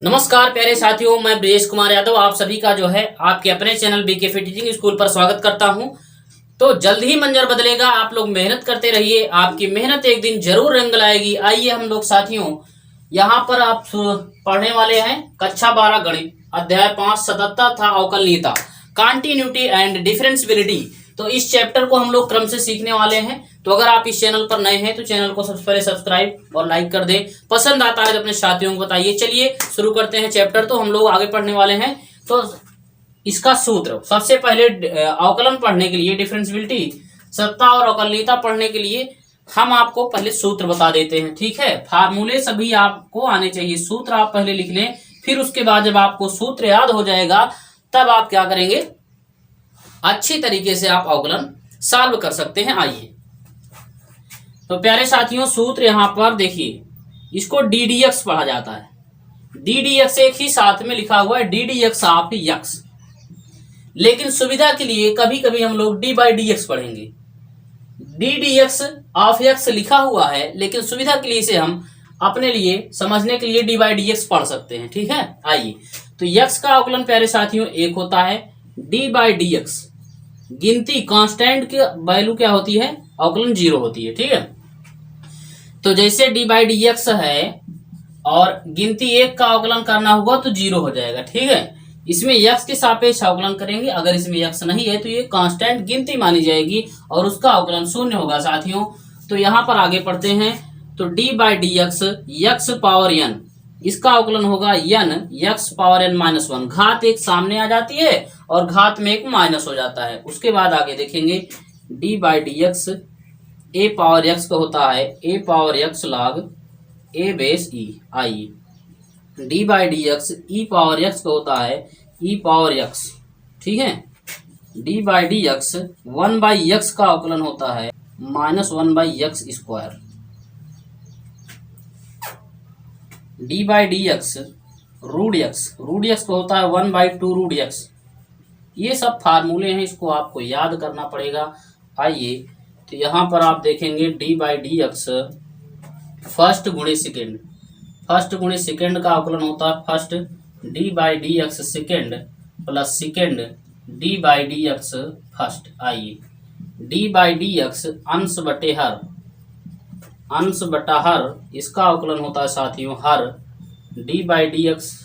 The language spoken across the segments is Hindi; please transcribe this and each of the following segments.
नमस्कार प्यारे साथियों, मैं ब्रिजेश कुमार यादव आप सभी का जो है आपके अपने चैनल बीके टीचिंग स्कूल पर स्वागत करता हूं। तो जल्द ही मंजर बदलेगा, आप लोग मेहनत करते रहिए, आपकी मेहनत एक दिन जरूर रंग लाएगी। आइए हम लोग साथियों यहाँ पर आप पढ़ने वाले हैं कक्षा 12 गणित अध्याय 5 सततता था अवकलनीयता कॉन्टिन्यूटी एंड डिफरेंशियबिलिटी। तो इस चैप्टर को हम लोग क्रम से सीखने वाले हैं। तो अगर आप इस चैनल पर नए हैं तो चैनल को सबसे पहले सब्सक्राइब और लाइक कर दें। पसंद आता है तो अपने साथियों को बताइए। चलिए शुरू करते हैं चैप्टर। तो हम लोग आगे पढ़ने वाले हैं। तो इसका सूत्र सबसे पहले अवकलन पढ़ने के लिए, डिफरेंशियबिलिटी सत्ता और अवकलनीयता पढ़ने के लिए हम आपको पहले सूत्र बता देते हैं। ठीक है, फार्मूले सभी आपको आने चाहिए। सूत्र आप पहले लिख लें, फिर उसके बाद जब आपको सूत्र याद हो जाएगा तब आप क्या करेंगे, अच्छी तरीके से आप अवकलन सॉल्व कर सकते हैं। आइए तो प्यारे साथियों, सूत्र यहां पर देखिए, इसको ddx पढ़ा जाता है। ddx एक ही साथ में लिखा हुआ है, ddx ऑफ x, लेकिन सुविधा के लिए कभी कभी हम लोग d/dx पढ़ेंगे। ddx ऑफ x लिखा हुआ है, लेकिन सुविधा के लिए इसे हम अपने लिए समझने के लिए d/dx पढ़ सकते हैं। ठीक है, आइए तो x का अवकलन प्यारे साथियों एक होता है d/dx। गिनती कांस्टेंट की वैल्यू क्या होती है, अवकलन 0 होती है। ठीक है, तो जैसे d/dx है और गिनती 1 का अवकलन करना होगा तो 0 हो जाएगा। ठीक है, इसमें x के सापेक्ष अवकलन करेंगे, अगर इसमें x नहीं है तो ये कांस्टेंट गिनती मानी जाएगी और उसका अवकलन 0 होगा साथियों। तो यहां पर आगे पढ़ते हैं। तो d/dx x पावर n, इसका अवकलन होगा n x पावर n -1। घात एक सामने आ जाती है और घात में एक माइनस हो जाता है। उसके बाद आगे देखेंगे d/dx a पावर x का होता है a power x log a base e। आइए d/dx e पावर x का होता है e पावर x। ठीक है, d/dx 1/x का अवकलन होता है -1/x square. d/dx root x का होता है 1/2√x। ये सब फार्मूले हैं, इसको आपको याद करना पड़ेगा। आइए तो यहाँ पर आप देखेंगे d/dx फर्स्ट गुणे सेकेंड का अवकलन होता है first d/dx second plus second d/dx first. आइए d/dx अंश बटा हर, इसका अवकलन होता है साथियों हर। d/dx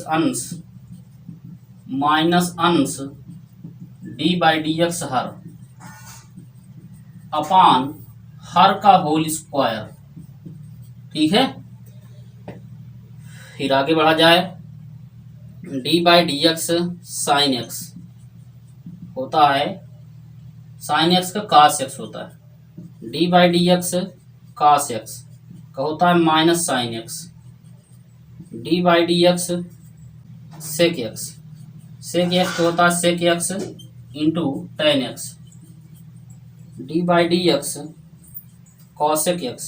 अंश माइनस अंश d/dx हर अपान हर का होल स्क्वायर। ठीक है, फिर आगे बढ़ा जाए। d/dx साइन x होता है, साइन x का cos x होता है। d/dx cos x का होता है minus sine x। d/dx sec x का होता है sec x into tan x। d/dx cosec x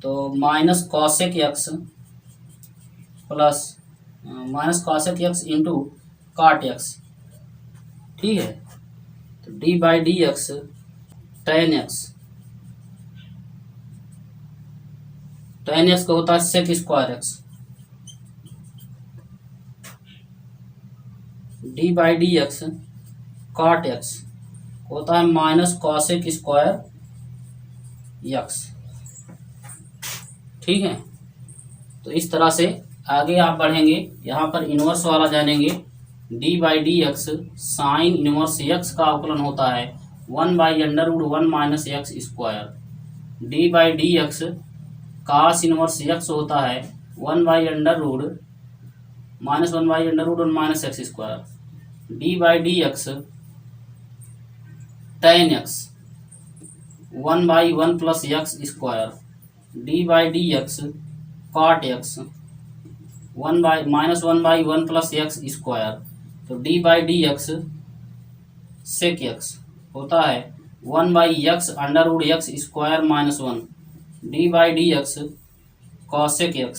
तो minus cosec x plus minus cosec x into cot x। ठीक है, तो d/dx tan x का होता है sec square x। d/dx cot x होता है माइनस cosec स्क्वायर x। ठीक है, तो इस तरह से आगे आप बढ़ेंगे। यहाँ पर इनवर्स वाला जानेंगे। d/dx साइन इनवर्स x का अवकलन होता है 1/√1 - x square. d/dx cos inverse x होता है 1/√1 - x square. d/dx tan x 1/1 plus x square. d/dx cot x -1/1 plus x square. तो d/dx sec x होता है 1/x √x square -1। d/dx cosec x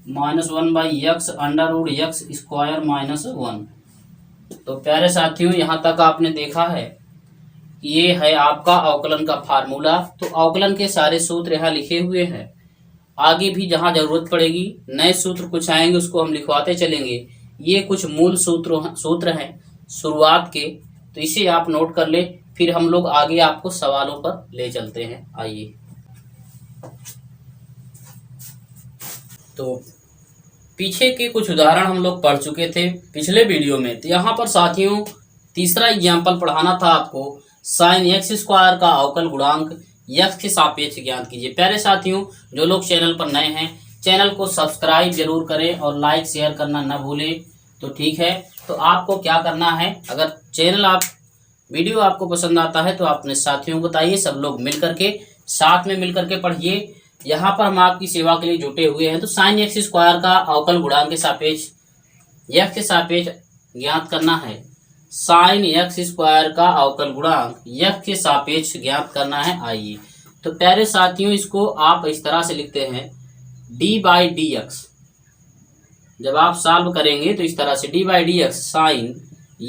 -1/x √x square -1। तो प्यारे साथियों, यहाँ तक आपने देखा है ये है आपका अवकलन का फार्मूला। तो अवकलन के सारे सूत्र यहाँ लिखे हुए हैं। आगे भी जहाँ जरूरत पड़ेगी नए सूत्र कुछ आएंगे उसको हम लिखवाते चलेंगे। ये कुछ मूल सूत्र हैं शुरुआत के, तो इसे आप नोट कर ले। फिर हम लोग आगे आपको सवालों पर ले चलते हैं। आइए, तो पीछे के कुछ उदाहरण हम लोग पढ़ चुके थे पिछले वीडियो में। तो यहाँ पर साथियों तीसरा एग्जाम्पल पढ़ाना था आपको। साइन एक्स स्क्वायर का अवकल गुणांक एक्स के सापेक्ष ज्ञात कीजिए। प्यारे साथियों, जो लोग चैनल पर नए हैं चैनल को सब्सक्राइब जरूर करें और लाइक शेयर करना न भूलें। तो ठीक है, तो आपको क्या करना है, अगर वीडियो आपको पसंद आता है तो अपने साथियों को बताइए, सब लोग मिल करके साथ में मिल करके पढ़िए। यहाँ पर हम आपकी सेवा के लिए जुटे हुए हैं। तो साइन एक्स स्क्वायर का अवकल गुणांक के सापेक्ष एक्स के सापेक्ष ज्ञात करना है। साइन एक्स स्क्वायर का अवकल गुणांक एक्स के सापेक्ष ज्ञात करना है। आइए, तो प्यारे साथियों इसको आप इस तरह से लिखते हैं डी बाई डी एक्स। जब आप सॉल्व करेंगे तो इस तरह से D by d x sine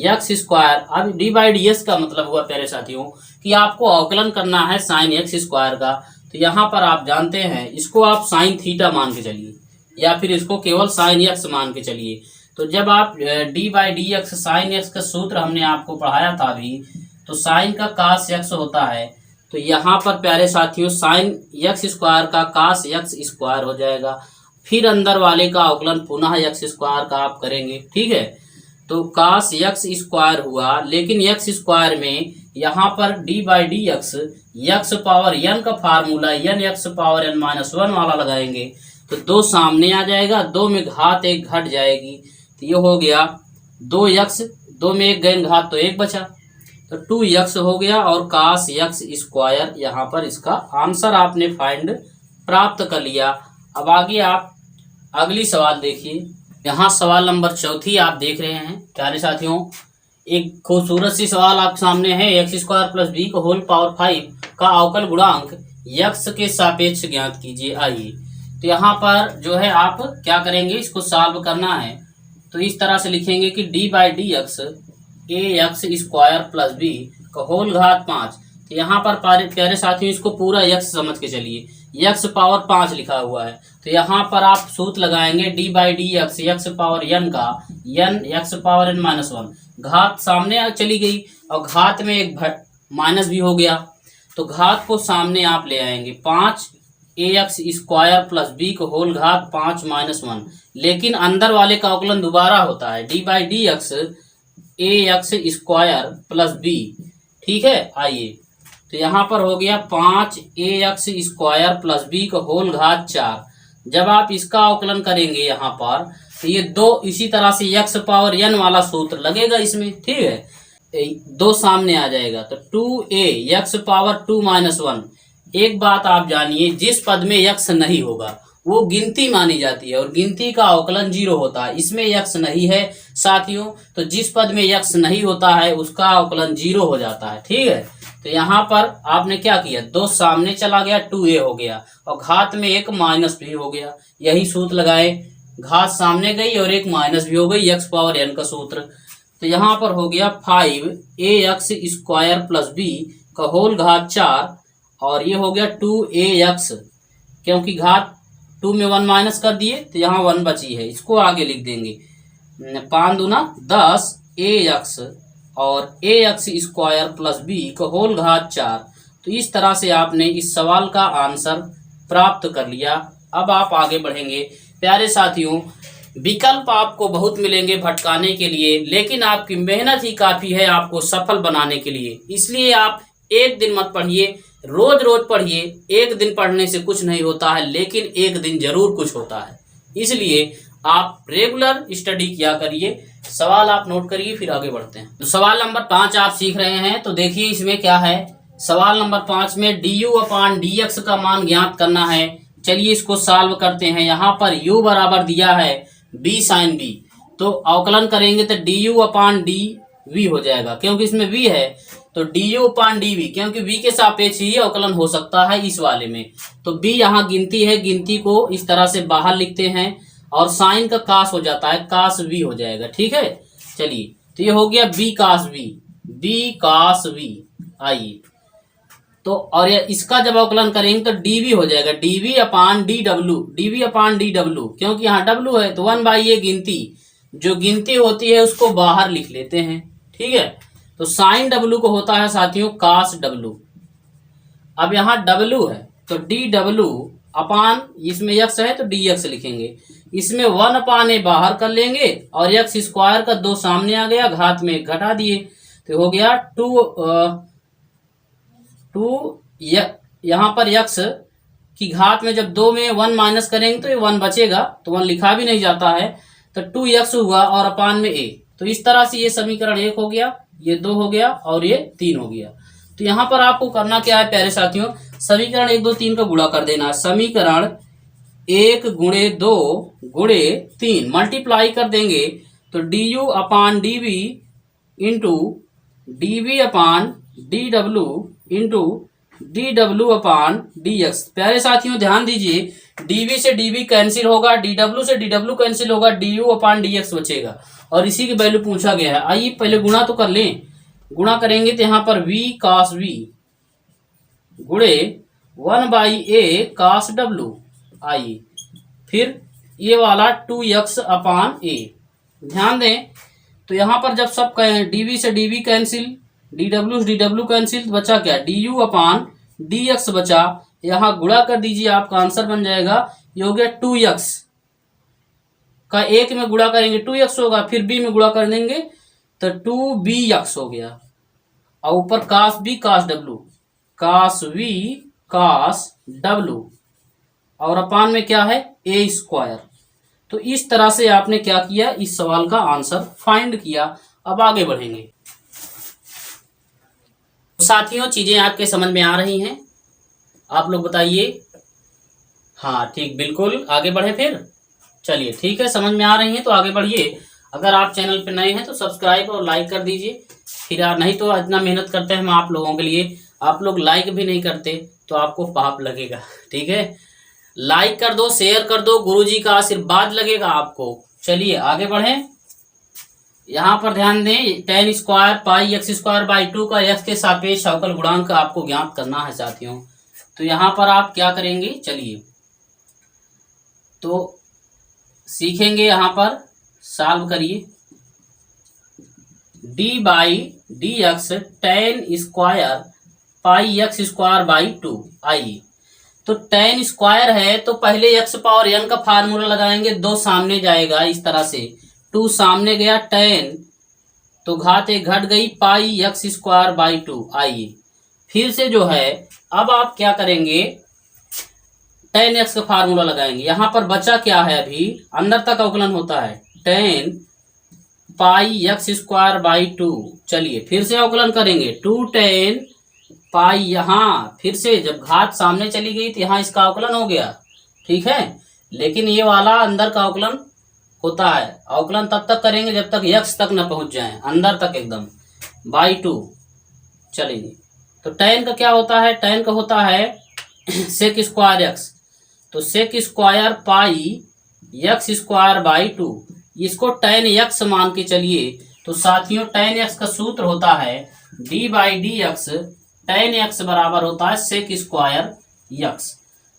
x square. अब डी बाई डी एक्स का मतलब हुआ प्यारे साथियों कि आपको अवकलन करना है साइन एक्स स्क्वायर का। तो यहाँ पर आप जानते हैं इसको आप साइन थीटा मान के चलिए या फिर इसको केवल साइन एक्स मान के चलिए। तो जब आप D by d x sine x का सूत्र हमने आपको पढ़ाया था अभी, तो साइन का कास एक्स होता है। तो यहाँ पर प्यारे साथियों साइन एक्स स्क्वायर का कास एक्स स्क्वायर हो जाएगा। फिर अंदर वाले का अवकलन पुनः एक्स स्क्वायर का आप करेंगे। ठीक है, तो कास एक्स स्क्वायर हुआ, लेकिन एक्स स्क्वायर में यहाँ पर d by d x x power n का formula n x power n minus one वाला लगाएंगे तो दो सामने आ जाएगा, दो में घात एक घट जाएगी। तो ये हो गया दो एक्स, दो में एक गए घात तो एक बचा, तो टू एक्स हो गया और कास एक्स स्क्वायर। यहाँ पर इसका आंसर आपने फाइंड प्राप्त कर लिया। अब आगे आप अगली सवाल देखिए। यहाँ सवाल नंबर 4 आप देख रहे हैं प्यारे साथियों। एक खूबसूरत सी सवाल आपके सामने है। एक्स स्क्वायर प्लस बी को होल पावर 5 का अवकल गुणांक एक्स के सापेक्ष ज्ञात कीजिए। आइए, तो यहाँ पर जो है आप क्या करेंगे, इसको सॉल्व करना है। तो इस तरह से लिखेंगे कि d by d x a x square plus b का होल घात 5। तो यहाँ पर प्यारे साथियों इसको पूरा एक्स समझ के चलिए, एक्स पावर 5 लिखा हुआ है। तो यहाँ पर आप सूत्र लगाएंगे d by d x x power n का n x power n minus one. घात सामने चली गई और घात में एक माइनस भी हो गया, तो घात को सामने आप ले आएंगे 5 a x square plus B को होल घात 5 माइनस 1। लेकिन अंदर वाले का अवकलन दोबारा होता है d by d x a x square plus b. ठीक है, आइए, तो यहाँ पर हो गया 5 a x square plus b का होल घात 4। जब आप इसका अवकलन करेंगे यहाँ पर तो ये दो इसी तरह से एक्स पावर एन वाला सूत्र लगेगा इसमें। ठीक है, दो सामने आ जाएगा तो 2a एक्स पावर 2 माइनस 1। एक बात आप जानिए, जिस पद में एक्स नहीं होगा वो गिनती मानी जाती है और गिनती का अवकलन 0 होता है। इसमें एक्स नहीं है साथियों, तो जिस पद में एक्स नहीं होता है उसका अवकलन 0 हो जाता है। ठीक है, तो यहाँ पर आपने क्या किया, दो सामने चला गया 2a हो गया और घात में एक माइनस भी हो गया। यही सूत्र लगाए, घात सामने गई और एक माइनस भी हो गई, एक्स पावर एन का सूत्र। तो यहाँ पर हो गया 5 a x square plus b का होल घात 4 और ये हो गया 2a एक्स, क्योंकि घात 2 में 1 माइनस कर दिए तो यहाँ 1 बची है, इसको आगे लिख देंगे 5 दूना 10 ए एक्स और ए एक्स स्क्वायर प्लस बी का होल घात 4। तो इस तरह से आपने इस सवाल का आंसर प्राप्त कर लिया। अब आप आगे बढ़ेंगे प्यारे साथियों। विकल्प आपको बहुत मिलेंगे भटकाने के लिए, लेकिन आपकी मेहनत ही काफ़ी है आपको सफल बनाने के लिए। इसलिए आप एक दिन मत पढ़िए, रोज रोज पढ़िए। एक दिन पढ़ने से कुछ नहीं होता है, लेकिन एक दिन जरूर कुछ होता है। इसलिए आप रेगुलर स्टडी किया करिए। सवाल आप नोट करिए, फिर आगे बढ़ते हैं। तो सवाल नंबर 5 आप सीख रहे हैं, तो देखिए इसमें क्या है। सवाल नंबर 5 में D u upon D x का मान ज्ञात करना है। चलिए इसको सॉल्व करते हैं। यहाँ पर u बराबर दिया है b साइन b, तो अवकलन करेंगे तो d u upon d v हो जाएगा, क्योंकि इसमें v है तो d u upon d v, क्योंकि v के सापेक्ष ही अवकलन हो सकता है इस वाले में। तो b यहाँ गिनती है, गिनती को इस तरह से बाहर लिखते हैं और साइन का कास हो जाता है, कास v हो जाएगा। ठीक है, चलिए तो ये हो गया b कास v, b कास v। आइए, तो और ये इसका जब अवकलन करेंगे तो डीवी हो जाएगा, डीवी अपान डी डब्ल्यू, डीवी अपान डी डब्ल्यू, क्योंकि यहाँ डब्ल्यू है तो 1/a गिनती, जो गिनती होती है उसको बाहर लिख लेते हैं। ठीक है, तो साइन डब्ल्यू को होता है साथियों कास डब्ल्यू। अब यहाँ डब्ल्यू है तो डी डब्ल्यू अपान, इसमें यक्स है तो डी एक्स लिखेंगे, इसमें 1/a बाहर कर लेंगे और एक्स स्क्वायर का 2 सामने आ गया, घात में 1 घटा दिए तो हो गया 2 यहाँ पर यक्स की घात में जब 2 में 1 माइनस करेंगे तो ये 1 बचेगा, तो 1 लिखा भी नहीं जाता है, तो 2x हुआ और अपान में a। तो इस तरह से ये समीकरण 1 हो गया, ये 2 हो गया और ये 3 हो गया। तो यहाँ पर आपको करना क्या है प्यारे साथियों, समीकरण 1 2 3 का गुणा कर देना है। समीकरण 1 गुणे 2 गुणे 3 मल्टीप्लाई कर देंगे तो du अपान dv इंटू dv अपान dw इंटू dw अपान dx। प्यारे साथियों ध्यान दीजिए, dv से dv कैंसिल होगा, dw से dw कैंसिल होगा, du अपान dx बचेगा और इसी की वैल्यू पूछा गया है। आइए पहले गुणा तो कर लें, गुणा करेंगे तो यहाँ पर v cos v गुणे 1/a cos w। आइए फिर ये वाला 2x अपान a, ध्यान दें तो यहाँ पर जब सब dv से dv कैंसिल, dw से dw कैंसिल, बचा क्या du अपान dx बचा, यहाँ गुणा कर दीजिए आपका आंसर बन जाएगा, ये हो गया 2x का 1 में गुणा करेंगे 2x होगा, फिर b में गुणा कर देंगे तो 2bx हो गया और ऊपर cos b cos w, cos v cos w और अपान में क्या है a स्क्वायर। तो इस तरह से आपने क्या किया, इस सवाल का आंसर फाइंड किया। अब आगे बढ़ेंगे। साथियों चीजें आपके समझ में आ रही हैं, आप लोग बताइए। हाँ ठीक, बिल्कुल आगे बढ़े फिर। चलिए ठीक है, समझ में आ रही हैं तो आगे बढ़िए। अगर आप चैनल पे नए हैं तो सब्सक्राइब और लाइक कर दीजिए, फिर यार नहीं तो इतना मेहनत करते हैं हम आप लोगों के लिए, आप लोग लाइक भी नहीं करते तो आपको पाप लगेगा। ठीक है, लाइक कर दो, शेयर कर दो, गुरुजी का आशीर्वाद लगेगा आपको। चलिए आगे बढ़ें। यहाँ पर ध्यान दें, tan square pi x square by 2 का x के सापेक्ष अवकल गुणांक आपको ज्ञात करना है साथियों। तो यहाँ पर आप क्या करेंगे, चलिए तो सीखेंगे, यहाँ पर सॉल्व करिए। d by d x tan square pi x square by 2। आइए तो tan स्क्वायर है तो पहले x पावर n का फार्मूला लगाएंगे, 2 सामने जाएगा इस तरह से, 2 सामने गया, tan तो घात 1 घट गई, पाई x स्क्वायर बाई 2। आइए फिर से जो है अब आप क्या करेंगे, tan x का फार्मूला लगाएंगे। यहाँ पर बचा क्या है, अभी अंदर तक अवकलन होता है, tan pi x square by 2। चलिए फिर से अवकलन करेंगे, 2 tan पाई, यहाँ फिर से जब घात सामने चली गई तो यहाँ इसका अवकलन हो गया। ठीक है, लेकिन ये वाला अंदर का अवकलन होता है, अवकलन तब तक करेंगे जब तक x तक न पहुंच जाए, अंदर तक एकदम, बाई 2। चलिए तो tan का क्या होता है, tan का होता है सेक स्क्वायर x, तो sec square pi x square by 2, इसको tan x मान के चलिए। तो साथियों tan x का सूत्र होता है d by d x, tan x बराबर होता है सेक स्क्वायर x।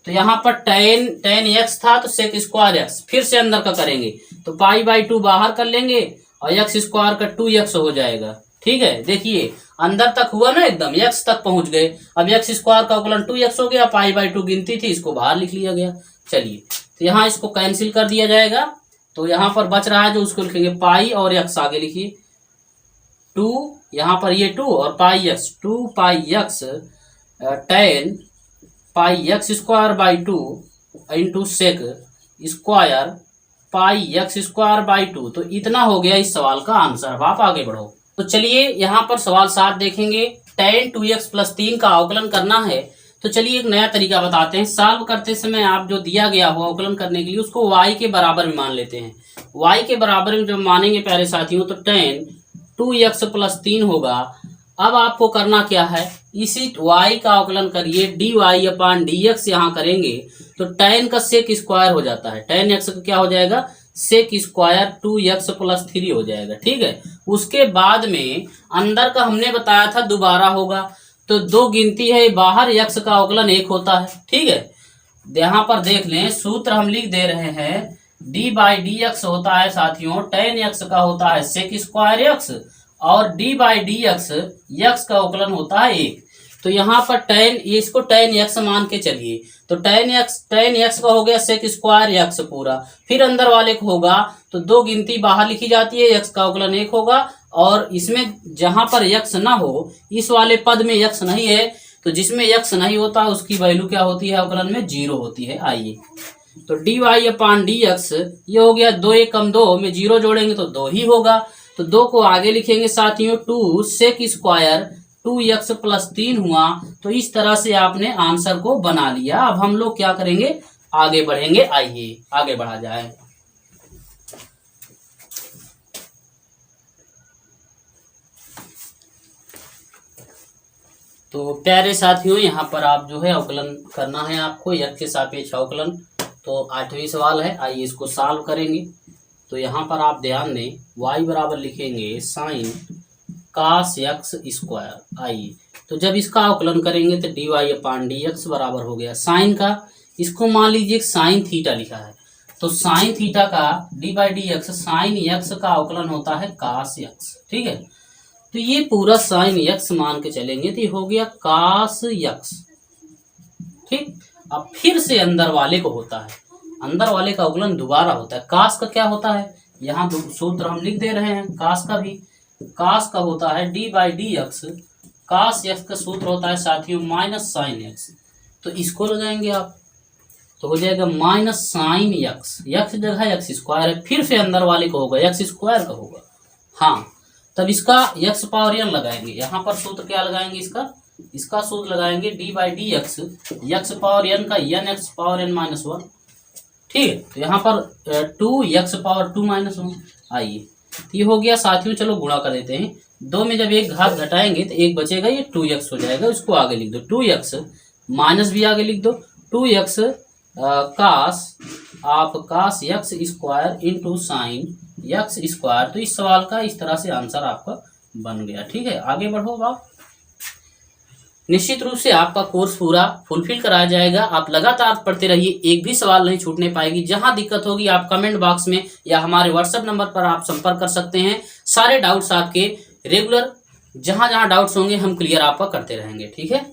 तो यहाँ पर tan x था तो सेक स्क्वायर x, फिर से अंदर का करेंगे तो पाई बाई 2 बाहर कर लेंगे और x स्क्वायर का 2x हो जाएगा। ठीक है, देखिए अंदर तक हुआ ना, एकदम x तक पहुंच गए। अब x स्क्वायर का अवकलन 2x हो गया, पाई बाई 2 गिनती थी, इसको बाहर लिख लिया गया। चलिए तो यहाँ इसको कैंसिल कर दिया जाएगा, तो यहाँ पर बच रहा है जो उसको लिखेंगे पाई और x आगे लिखिए, 2 यहाँ पर ये 2 और pi x, 2 pi x tan pi x square by 2 into sec square pi x square by 2। तो इतना हो गया इस सवाल का आंसर। अब आप आगे बढ़ो। तो चलिए यहाँ पर सवाल 7 देखेंगे, tan 2x प्लस 3 का अवकलन करना है। तो चलिए एक नया तरीका बताते हैं। सॉल्व करते समय आप जो दिया गया हो अवकलन करने के लिए उसको y के बराबर में मान लेते हैं। y के बराबर में जब मानेंगे प्यारे साथियों तो tan 2x प्लस 3 होगा। अब आपको करना क्या है, इसी y का अवकलन करिए, dy अपान dx यहाँ करेंगे तो tan का सेक स्क्वायर हो जाता है, tan x का क्या हो जाएगा, सेक स्क्वायर 2x प्लस 3 हो जाएगा। ठीक है, उसके बाद में अंदर का हमने बताया था दोबारा होगा, तो दो गिनती है बाहर, यक्स का अवकलन 1 होता है। ठीक है, यहाँ पर देख लें, सूत्र हम लिख दे रहे हैं, डी बाई डी एक्स होता है साथियों टेन एक्स का होता है सेक स्क्वायर एक्स, और D by d x x का अवकलन होता है 1। तो यहाँ पर टेन, इसको टेन एक्स मान के चलिए, तो टेन एक्स का हो गया सेक स्क्वायर एक्स पूरा, फिर अंदर वाले को होगा तो दो गिनती बाहर लिखी जाती है, यक्स का अवकलन 1 होगा, और इसमें जहां पर यक्स ना हो, इस वाले पद में यक्स नहीं है, तो जिसमें यक्स नहीं होता उसकी वैल्यू क्या होती है अवकलन में 0 होती है। आइए, तो डी वाई अपान डी एक्स ये हो गया 2 1 कम 2 में 0 जोड़ेंगे तो 2 ही होगा, तो 2 को आगे लिखेंगे साथियों 2 सेक स्क्वायर 2x प्लस 3 हुआ। तो इस तरह से आपने आंसर को बना लिया। अब हम लोग क्या करेंगे, आगे बढ़ेंगे। आइए आगे बढ़ा जाए। तो प्यारे साथियों, यहाँ पर आप जो है अवकलन करना है आपको, यक्स के सापेक्ष अवकलन। तो 8वां सवाल है, आइए इसको सॉल्व करेंगे। तो यहाँ पर आप ध्यान दें, y बराबर लिखेंगे साइन कास यक्स स्क्वायर। आइए, तो जब इसका अवकलन करेंगे तो डी वाई अपान डी एक्स बराबर हो गया साइन का, इसको मान लीजिए साइन थीटा लिखा है, तो साइन थीटा का D by d x sign x का अवकलन होता है कास यक्स। ठीक है, तो ये पूरा साइन यक्स मान के चलेंगे तो ये हो गया कास यक्स। ठीक, अब फिर से अंदर वाले को होता है, अंदर वाले का अवकलन दोबारा होता है। कास का क्या होता है, यहाँ सूत्र हम लिख दे रहे हैं, कास का भी, कास का होता है d by d x, cos x का सूत्र होता है साथियों माइनस साइन एक्स। तो इसको लगाएंगे आप, तो हो जाएगा माइनस साइन यक्स, यक्स जगह एक्स स्क्वायर है, फिर से अंदर वाले को होगा एक्स स्क्वायर का होगा। हाँ, तब इसका यक्स पावर एन लगाएंगे। यहाँ पर सूत्र क्या लगाएंगे, इसका सूत्र लगाएंगे d by d x x power n का n x power n minus 1। ठीक है, तो यहाँ पर 2 यक्स पावर 2 माइनस 1। आइए, तो ये हो गया साथियों, चलो गुणा कर देते हैं। 2 में जब एक घात घटाएंगे तो एक बचेगा, ये 2x हो जाएगा, इसको आगे लिख दो 2x, माइनस भी आगे लिख दो 2x कास, आप cos x square into sine x square. तो इस सवाल का इस तरह से आंसर आपका बन गया। ठीक है, आगे बढ़ो आप। निश्चित रूप से आपका कोर्स पूरा फुलफिल कराया जाएगा, आप लगातार पढ़ते रहिए, एक भी सवाल नहीं छूटने पाएगी। जहां दिक्कत होगी आप कमेंट बॉक्स में या हमारे व्हाट्सएप नंबर पर आप संपर्क कर सकते हैं। सारे डाउट्स आपके रेगुलर जहां जहां डाउट्स होंगे हम क्लियर आपका करते रहेंगे। ठीक है।